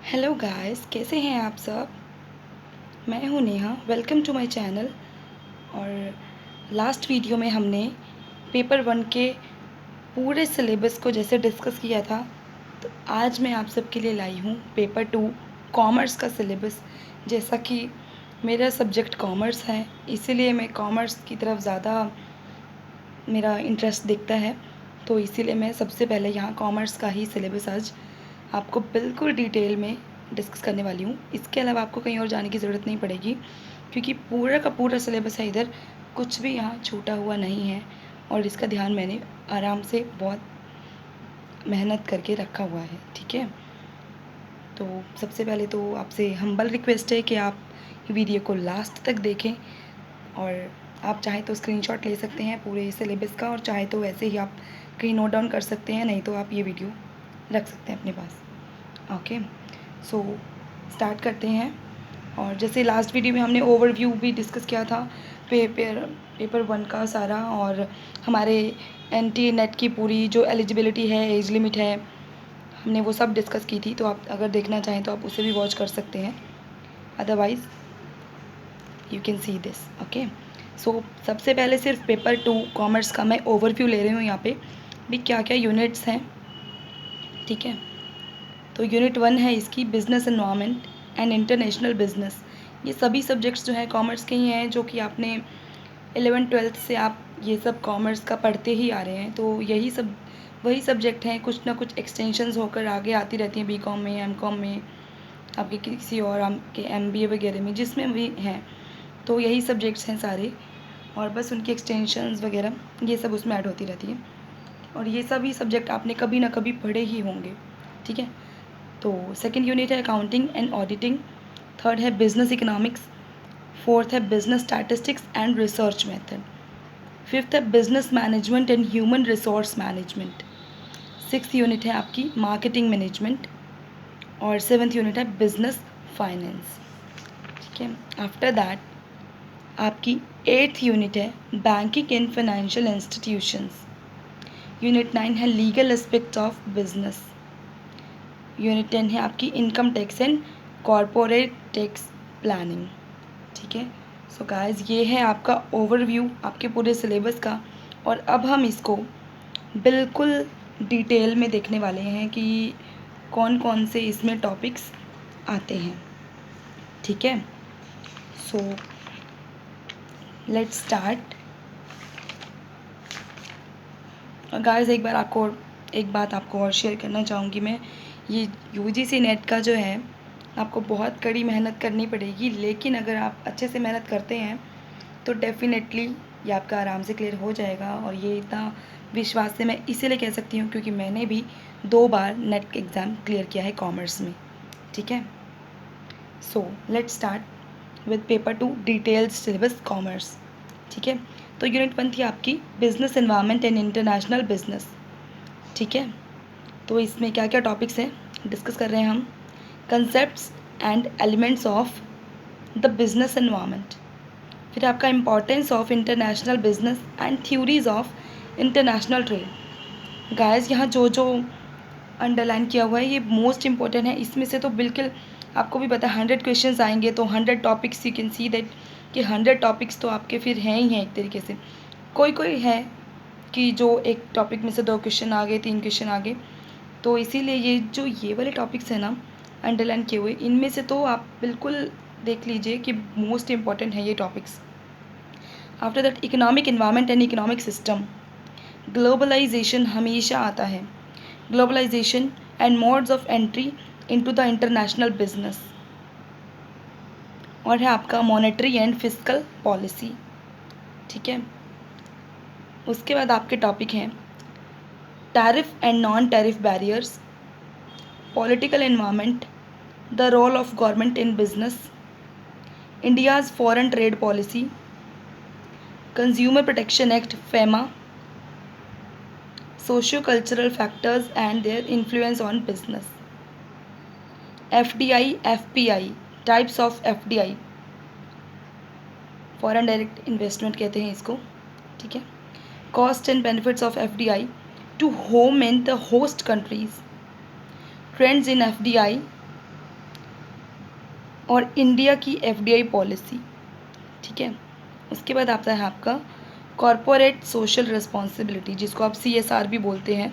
Hello guys, कैसे हैं आप सब। मैं हूं Neha, welcome to my channel. और लास्ट वीडियो में हमने पेपर 1 के पूरे सिलेबस को जैसे डिस्कस किया था, तो आज मैं आप सबके लिए लाई हूं पेपर 2 कॉमर्स का सिलेबस। जैसा कि मेरा सब्जेक्ट कॉमर्स है, इसीलिए मैं कॉमर्स की तरफ ज़्यादा मेरा इंटरेस्ट दिखता है, तो इसीलिए मैं सबसे पहले यहाँ कॉमर्स का ही सिलेबस आज आपको बिल्कुल डिटेल में डिस्कस करने वाली हूँ। इसके अलावा आपको कहीं और जाने की ज़रूरत नहीं पड़ेगी, क्योंकि पूरा का पूरा सिलेबस है इधर, कुछ भी यहाँ छूटा हुआ नहीं है और इसका ध्यान मैंने आराम से बहुत मेहनत करके रखा हुआ है। ठीक है, तो सबसे पहले तो आपसे हम्बल रिक्वेस्ट है कि आप वीडियो को लास्ट तक देखें, और आप चाहे तो स्क्रीनशॉट ले सकते हैं पूरे सिलेबस का, और चाहे तो वैसे ही आप कहीं नोट डाउन कर सकते हैं, नहीं तो आप ये वीडियो रख सकते हैं अपने पास। ओके, सो स्टार्ट करते हैं। और जैसे लास्ट वीडियो में हमने ओवरव्यू भी डिस्कस किया था पेपर 1 का सारा, और हमारे एनटी नेट की पूरी जो एलिजिबिलिटी है, एज लिमिट है, हमने वो सब डिस्कस की थी। तो आप अगर देखना चाहें तो आप उसे भी वॉच कर सकते हैं, otherwise you can see this. Okay, so सबसे पहले सिर्फ पेपर 2 कॉमर्स का मैं ओवरव्यू ले रही हूँ यहाँ पे भी क्या क्या यूनिट्स हैं। ठीक है, तो यूनिट 1 है इसकी business environment and international business. ये सभी सब्जेक्ट्स जो हैं कॉमर्स के ही हैं, जो कि आपने 11th-12th से आप ये सब कॉमर्स का पढ़ते ही आ रहे हैं। तो यही सब वही सब्जेक्ट हैं, कुछ ना कुछ एक्सटेंशंस होकर आगे आती रहती हैं, बीकॉम में, एमकॉम में, आपके किसी और आपके एमबीए वगैरह में, जिसमें भी हैं। तो यही सब्जेक्ट्स हैं सारे, और बस उनकी एक्सटेंशंस वगैरह ये सब उसमें ऐड होती रहती है, और ये सभी सब्जेक्ट आपने कभी ना कभी पढ़े ही होंगे। ठीक है, तो सेकंड यूनिट है अकाउंटिंग एंड ऑडिटिंग, थर्ड है बिजनेस इकोनॉमिक्स, फोर्थ है business statistics and research method, fifth है business management and human resource management, six unit है आपकी मार्केटिंग मैनेजमेंट, और सेवन्थ यूनिट है बिजनेस फाइनेंस। ठीक है, आफ्टर दैट आपकी एट्थ यूनिट है banking and financial institutions, unit 9 है legal aspects of business, unit 10 है आपकी income tax and corporate tax planning. ठीक है, सो गाइस ये है आपका ओवरव्यू आपके पूरे सिलेबस का, और अब हम इसको बिल्कुल डिटेल में देखने वाले हैं कि कौन कौन से इसमें टॉपिक्स आते हैं। ठीक है, सो लेट्स स्टार्ट। गाइस एक बात आपको और शेयर करना चाहूँगी मैं, ये यूजीसी नेट का जो है, आपको बहुत कड़ी मेहनत करनी पड़ेगी, लेकिन अगर आप अच्छे से मेहनत करते हैं तो डेफिनेटली ये आपका आराम से क्लियर हो जाएगा। और ये इतना विश्वास से मैं इसीलिए कह सकती हूँ क्योंकि मैंने भी 2 बार नेट एग्ज़ाम क्लियर किया है कॉमर्स में। ठीक है, so let's start with paper 2 detailed syllabus commerce. ठीक है, तो यूनिट 1 थी आपकी business environment and international business. ठीक है, तो इसमें क्या क्या टॉपिक्स हैं डिस्कस कर रहे हैं हम। Concepts and elements of the business environment, फिर आपका importance of international business and theories of international trade. Guys यहाँ जो जो अंडरलाइन किया हुआ है ये मोस्ट इंपॉर्टेंट है, इसमें से तो बिल्कुल आपको भी पता है 100 क्वेश्चंस आएंगे, तो 100 topics you can see that कि 100 टॉपिक्स तो आपके फिर हैं ही हैं एक तरीके से। कोई कोई है कि जो एक टॉपिक में से 2 क्वेश्चन आ गए, 3 क्वेश्चन आ गए, तो इसीलिए ये वाले टॉपिक्स हैं ना अंडरलाइन किए हुए, इनमें से तो आप बिल्कुल देख लीजिए कि मोस्ट इंपॉर्टेंट है ये topics. After that economic environment and economic system, globalization हमेशा आता है, globalization and modes of entry into the international business, और है आपका मॉनेटरी एंड फिस्कल पॉलिसी। ठीक है, उसके बाद आपके टॉपिक हैं tariff and non tariff barriers, political environment, the role of government in business, India's foreign trade policy, consumer protection act FEMA, socio cultural factors and their influence on business, FDI FPI, types of FDI, foreign direct investment कहते हैं इसको। ठीक है, cost and benefits of FDI to home in the host countries, trends in FDI, और India की FDI policy, ठीक है। उसके बाद आता है आपका कॉरपोरेट सोशल रिस्पॉन्सिबिलिटी, जिसको आप सीएसआर भी बोलते हैं।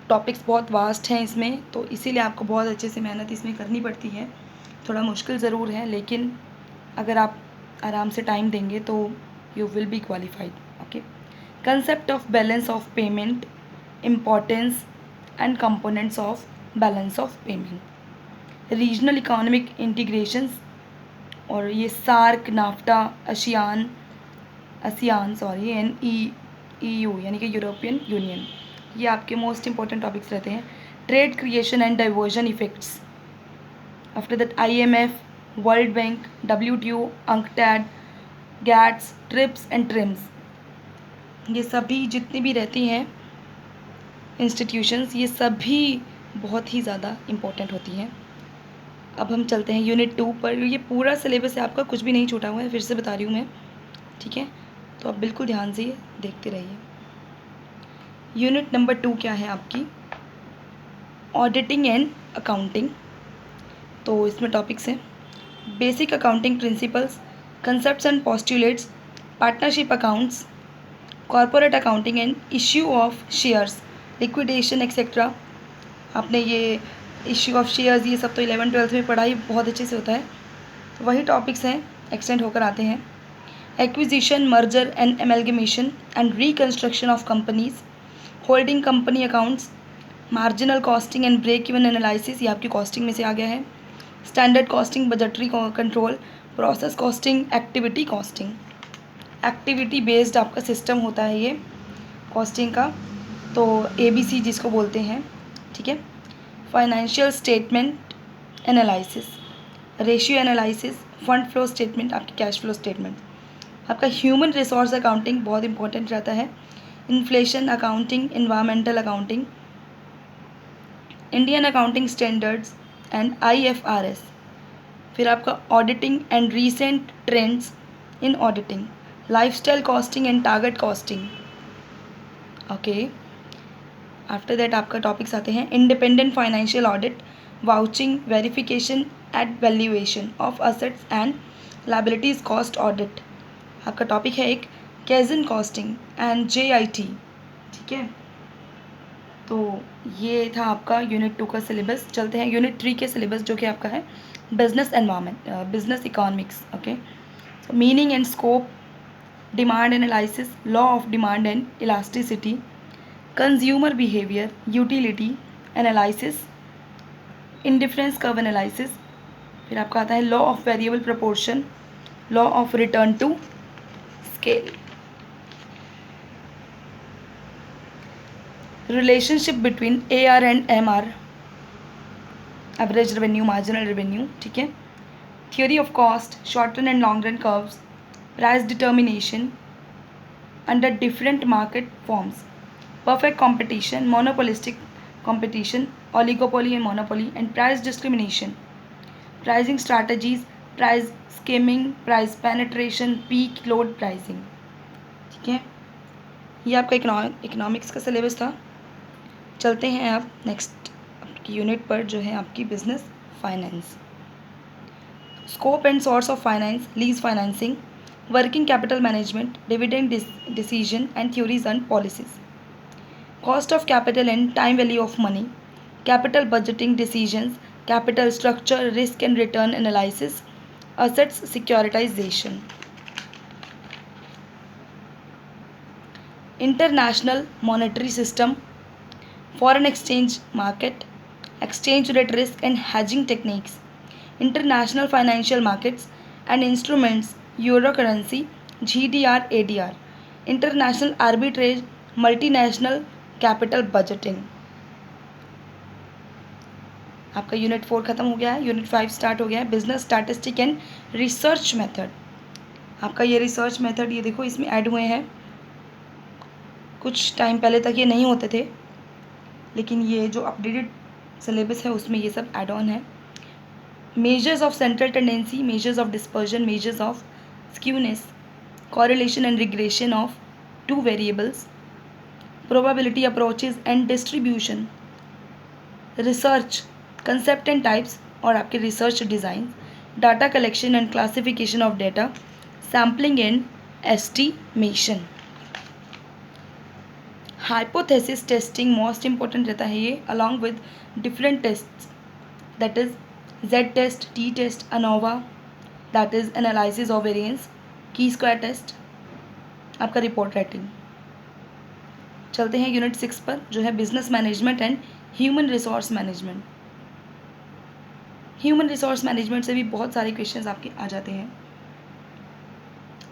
टॉपिक्स बहुत वास्ट हैं इसमें, तो इसीलिए आपको बहुत अच्छे से मेहनत इसमें करनी पड़ती है। थोड़ा मुश्किल ज़रूर है, लेकिन अगर आप आराम से टाइम देंगे तो you will be qualified. Okay. Concept of balance of payment, importance and components of balance of payment, regional economic integrations, और ये SAARC, NAFTA, ASEAN and EU यानी कि यूरोपियन यूनियन, ये आपके मोस्ट इंपॉर्टेंट टॉपिक्स रहते हैं। Trade creation and diversion effects, after that IMF, world bank, WTO, UNCTAD, GATS, TRIPS and TRIMS, ये सभी जितनी भी रहती हैं इंस्टीट्यूशंस, ये सभी बहुत ही ज़्यादा इम्पोर्टेंट होती हैं। अब हम चलते हैं यूनिट 2 पर। ये पूरा सिलेबस है आपका, कुछ भी नहीं छूटा हुआ है, फिर से बता रही हूँ मैं, ठीक है। तो आप बिल्कुल ध्यान से देखते रहिए। यूनिट नंबर 2 क्या है आपकी? Auditing and accounting. तो इसमें टॉपिक्स हैं basic accounting principles, concepts and postulates, partnership accounts, corporate accounting and issue of shares, liquidation etcetera. आपने ये इश्यू ऑफ शेयर्स ये सब तो 11th-12th में पढ़ाई बहुत अच्छे से होता है, तो वही टॉपिक्स हैं, एक्सटेंड होकर आते हैं। Acquisition, merger and amalgamation and reconstruction of companies, holding company accounts, marginal costing and break even analysis, ये आपकी कॉस्टिंग में से आ गया है। Standard costing, budgetary control, process costing, activity costing. Activity based आपका सिस्टम होता है ये कॉस्टिंग का, तो ABC जिसको बोलते हैं, ठीक है। Financial statement analysis, ratio analysis, fund flow statement, आपकी कैश फ्लो स्टेटमेंट। आपका ह्यूमन रिसोर्स अकाउंटिंग बहुत इंपॉर्टेंट रहता है। Inflation accounting, environmental accounting, Indian accounting standards and IFRS। फिर आपका auditing and recent trends in auditing, lifestyle costing and target costing. Okay. After that आपका topics आते हैं independent financial audit, vouching, verification eight valuation of assets and liabilities, cost audit. आपका topic है एक kaizen costing and JIT, ठीक है। तो ये था आपका यूनिट 2 का सिलेबस। चलते हैं यूनिट 3 के सिलेबस, जो कि आपका है business environment, business economics. Okay. so meaning and scope, demand analysis, law of demand and elasticity, consumer behaviour, utility analysis, indifference curve analysis. फिर आपका आता है law of variable proportion, law of return to scale, relationship between AR and MR, average revenue, marginal revenue, ठीक है। Theory of cost, short run and long run curves, price determination under different market forms, perfect competition, monopolistic competition, oligopoly and monopoly, and price discrimination, pricing strategies, price skimming, price penetration, peak load pricing, ठीक है। ये आपका economics का syllabus था। चलते हैं आप next आपकी यूनिट पर, जो है आपकी business finance. Scope and source of finance, lease financing, working capital management, dividend decision and theories and policies, cost of capital and time value of money, capital budgeting decisions, capital structure, risk and return analysis, assets securitization, international monetary system, foreign exchange market, exchange rate risk and hedging techniques, international financial markets and instruments, euro currency, GDR, ADR, international arbitrage, multinational capital budgeting. आपका unit 4 खत्म हो गया है, unit 5 start हो गया है, business statistic and research method. आपका ये रिसर्च मेथड, ये देखो इसमें ऐड हुए हैं, कुछ टाइम पहले तक ये नहीं होते थे, लेकिन ये जो अपडेटेड सिलेबस है उसमें ये सब ऐड ऑन है। Measures of central tendency, measures of dispersion, measures of skewness, correlation and regression of two variables, probability approaches and distribution, research concept and types और आपके research design, data collection and classification of data, sampling and estimation. Hypothesis testing most important रहता है ये, along with different tests, that is Z test, T test, ANOVA, that is analysis of variance, chi square test, आपका report writing. चलते हैं unit 6 पर, जो है business management and human resource management. Human resource management से भी बहुत सारे क्वेश्चंस आपके आ जाते हैं,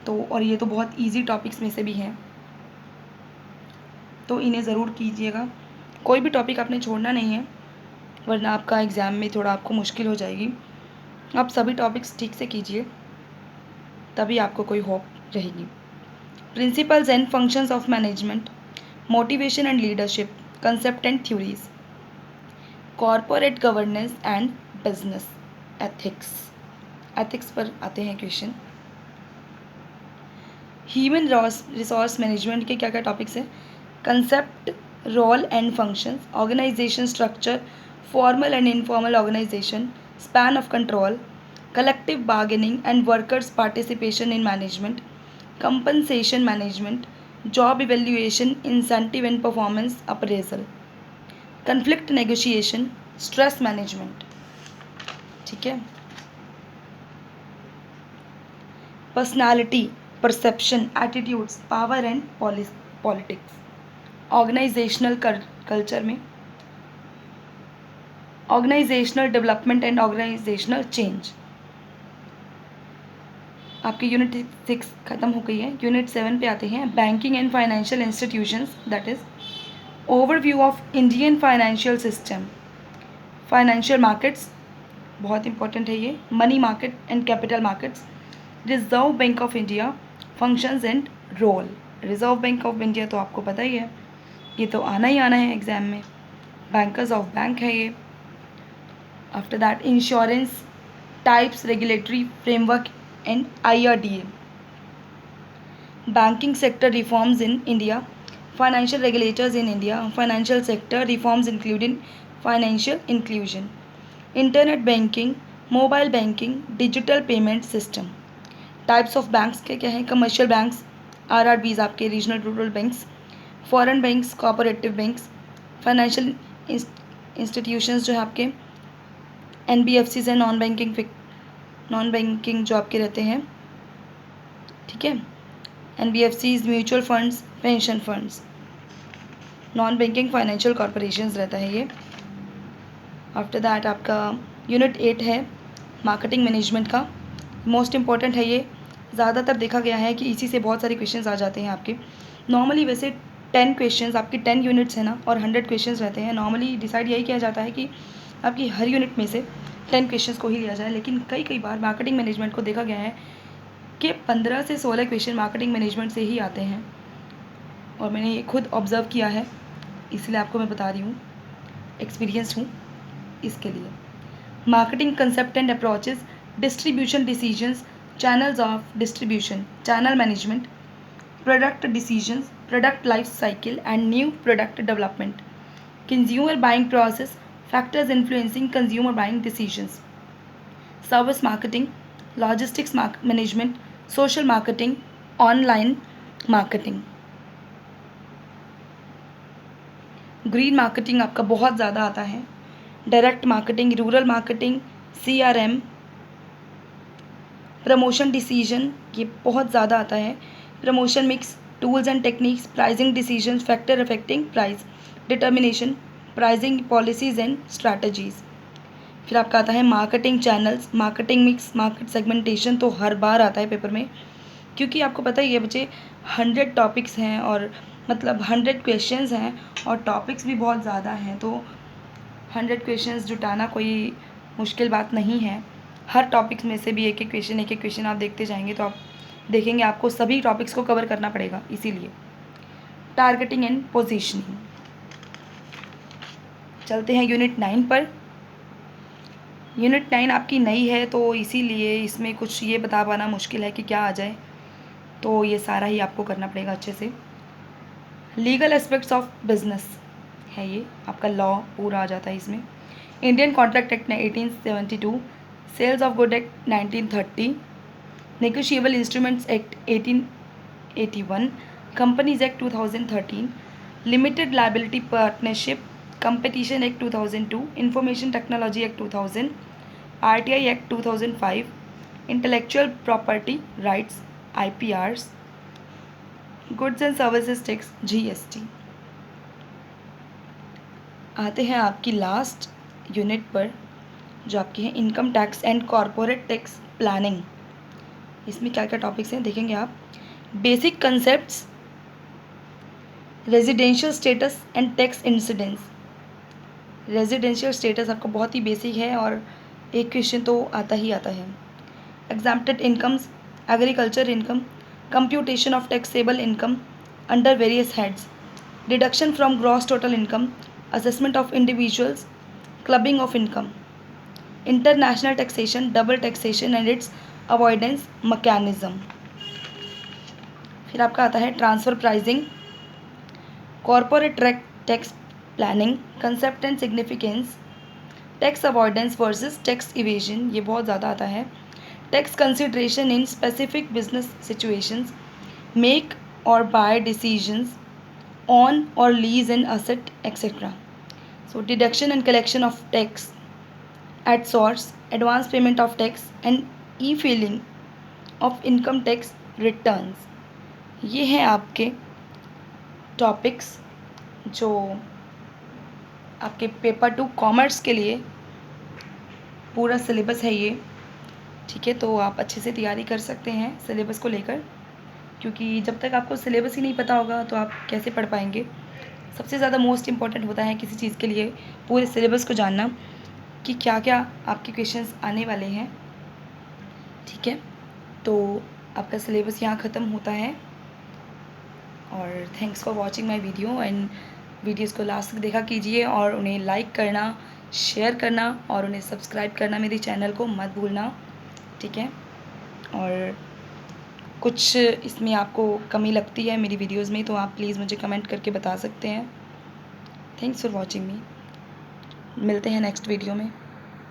तो और ये तो बहुत इजी टॉपिक्स में से भी हैं, तो इन्हें ज़रूर कीजिएगा। कोई भी टॉपिक आपने छोड़ना नहीं है, वरना आपका एग्ज़ाम में थोड़ा आपको मुश्किल हो जाएगी। आप सभी टॉपिक्स ठीक से कीजिए, तभी आपको कोई होप रहेगी। Principles and functions of management, motivation and leadership, concept and theories, corporate governance and business ethics. Ethics पर आते हैं क्वेश्चन। ह्यूमन रिसोर्स मैनेजमेंट के क्या क्या टॉपिक्स हैं? Concept, role and functions, organisation structure, formal and informal organisation, span of control, collective bargaining and workers' participation in management, compensation management, job evaluation, incentive and performance appraisal, conflict negotiation, stress management। ठीक है। Personality, perception, attitudes, power and politics. Organisational culture में organisational development and organisational change. आपकी unit 6 ख़त्म हो गई है। Unit 7 पे आते हैं, banking and financial institutions, that is overview of Indian financial system, financial markets, बहुत इंपॉर्टेंट है ये, money market and capital markets, Reserve Bank of India, functions and role. Reserve Bank of India तो आपको पता ही है, ये तो आना ही आना है एग्जाम में, बैंकर्स ऑफ बैंक है ये। After that insurance types, regulatory framework and IRDA, banking sector reforms in India, financial regulators in India, financial sector reforms including financial inclusion, internet banking, mobile banking, digital payment system। types of banks के क्या हैं? commercial banks, RRBs आपके regional rural banks, foreign banks, cooperative banks, financial institutions जो है आपके NBFCs है, non banking जो आपके रहते हैं, ठीक है, NBFCs, mutual funds, pension funds, non banking financial corporations रहता है ये। आफ्टर दैट आपका यूनिट 8 है, मार्केटिंग मैनेजमेंट का, मोस्ट इंपॉर्टेंट है ये। ज़्यादातर देखा गया है कि इसी से बहुत सारे क्वेश्चंस आ जाते हैं आपके। नॉर्मली वैसे 10 क्वेश्चंस, आपकी 10 यूनिट्स है ना, और 100 क्वेश्चंस रहते हैं। नॉर्मली डिसाइड यही किया जाता है कि आपकी हर यूनिट में से 10 क्वेश्चंस को ही लिया जाए, लेकिन कई बार मार्केटिंग मैनेजमेंट को देखा गया है कि 15 से 16 क्वेश्चन मार्केटिंग मैनेजमेंट से ही आते हैं, और मैंने ये खुद ऑब्ज़र्व किया है, इसलिए आपको मैं बता रही हूँ, एक्सपीरियंस हूँ इसके लिए। Marketing concept and approaches, distribution decisions, channels of distribution, channel management, product decisions, product life cycle and new product development, consumer buying process, factors influencing consumer buying decisions, service marketing, logistics management, social marketing, online marketing. Green marketing आपका बहुत ज़्यादा आता है, direct marketing, rural marketing, CRM, promotion decision, ये बहुत ज़्यादा आता है, promotion mix, tools and techniques, pricing decision, factor affecting price determination, pricing policies and strategies. फिर आपका आता है marketing channels, marketing mix, market segmentation, तो हर बार आता है पेपर में, क्योंकि आपको पता ही है बच्चे 100 टॉपिक्स हैं, और मतलब 100 क्वेश्चंस हैं, और टॉपिक्स भी बहुत ज़्यादा हैं, तो 100 क्वेश्चंस जुटाना कोई मुश्किल बात नहीं है। हर टॉपिक्स में से भी एक एक क्वेश्चन आप देखते जाएंगे तो आप देखेंगे आपको सभी टॉपिक्स को कवर करना पड़ेगा, इसीलिए। Targeting and positioning. चलते हैं यूनिट 9 पर। यूनिट 9 आपकी नई है, तो इसीलिए इसमें कुछ ये बता पाना मुश्किल है कि क्या आ जाए, तो ये सारा ही आपको करना पड़ेगा अच्छे से। लीगल एस्पेक्ट्स ऑफ बिजनेस, है ये, आपका लॉ पूरा आ जाता है इसमें। Indian contract act 1872, sales of good act 1930, negotiable instruments act 1881, companies act 2013, limited liability partnership competition act 2002, information technology act 2000, RTI act 2005, intellectual property rights IPRs, goods and services tax GST। आते हैं आपकी last unit पर जो आपकी है income tax and corporate tax planning. इसमें क्या क्या टॉपिक्स हैं देखेंगे आप। Basic concepts, residential status and tax incidence. Residential status आपका बहुत ही बेसिक है और एक क्वेश्चन तो आता ही आता है। Exempted incomes, agriculture income, computation of taxable income under various heads, deduction from gross total income, assessment of individuals, clubbing of income, international taxation, double taxation and it's avoidance mechanism. फिर आपका आता है transfer pricing, corporate tax planning, concept and significance, tax avoidance versus tax evasion, ये बहुत ज़्यादा आता है। Tax consideration in specific business situations, make और बाय डिसीजंस ऑन और lease an asset etcetera. So deduction and collection of tax at source, advance payment of tax and E filling of income tax returns. ये हैं आपके topics जो आपके paper 2 commerce के लिए पूरा सिलेबस है ये। ठीक है, तो आप अच्छे से तैयारी कर सकते हैं सिलेबस को लेकर, क्योंकि जब तक आपको सिलेबस ही नहीं पता होगा तो आप कैसे पढ़ पाएंगे। सबसे ज़्यादा मोस्ट इम्पॉर्टेंट होता है किसी चीज़ के लिए पूरे सिलेबस को जानना कि क्या क्या आपके क्वेश्चंस आने वाले हैं। ठीक है, तो आपका सिलेबस यहाँ ख़त्म होता है। और thanks for watching my video and videos को लास्ट तक देखा कीजिए और उन्हें लाइक करना, शेयर करना और उन्हें सब्सक्राइब करना मेरे चैनल को मत भूलना। ठीक है, और कुछ इसमें आपको कमी लगती है मेरी वीडियोज़ में तो आप प्लीज़ मुझे कमेंट करके बता सकते हैं। थैंक्स फॉर वॉचिंग मी। मिलते हैं नेक्स्ट वीडियो में।